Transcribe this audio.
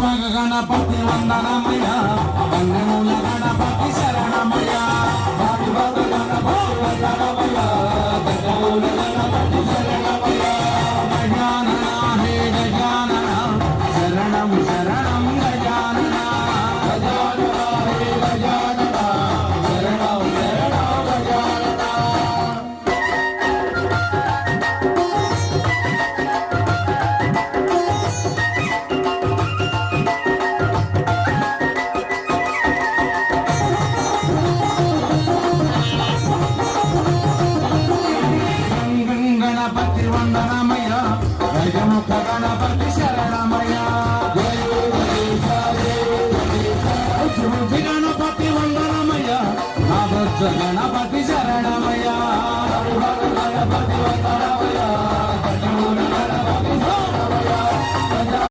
గణపతి వందనమయ వందనముల గణపతి శరణమయ గణపతి వందనమయ గణముల గణపతి శరణమయ గజానన హే గజానన శరణం శరణం గజానన గజానన హే గజానన శరణం శరణం గజానన గణపతి వందనమయ గజముఖ గణపతి శరణమయ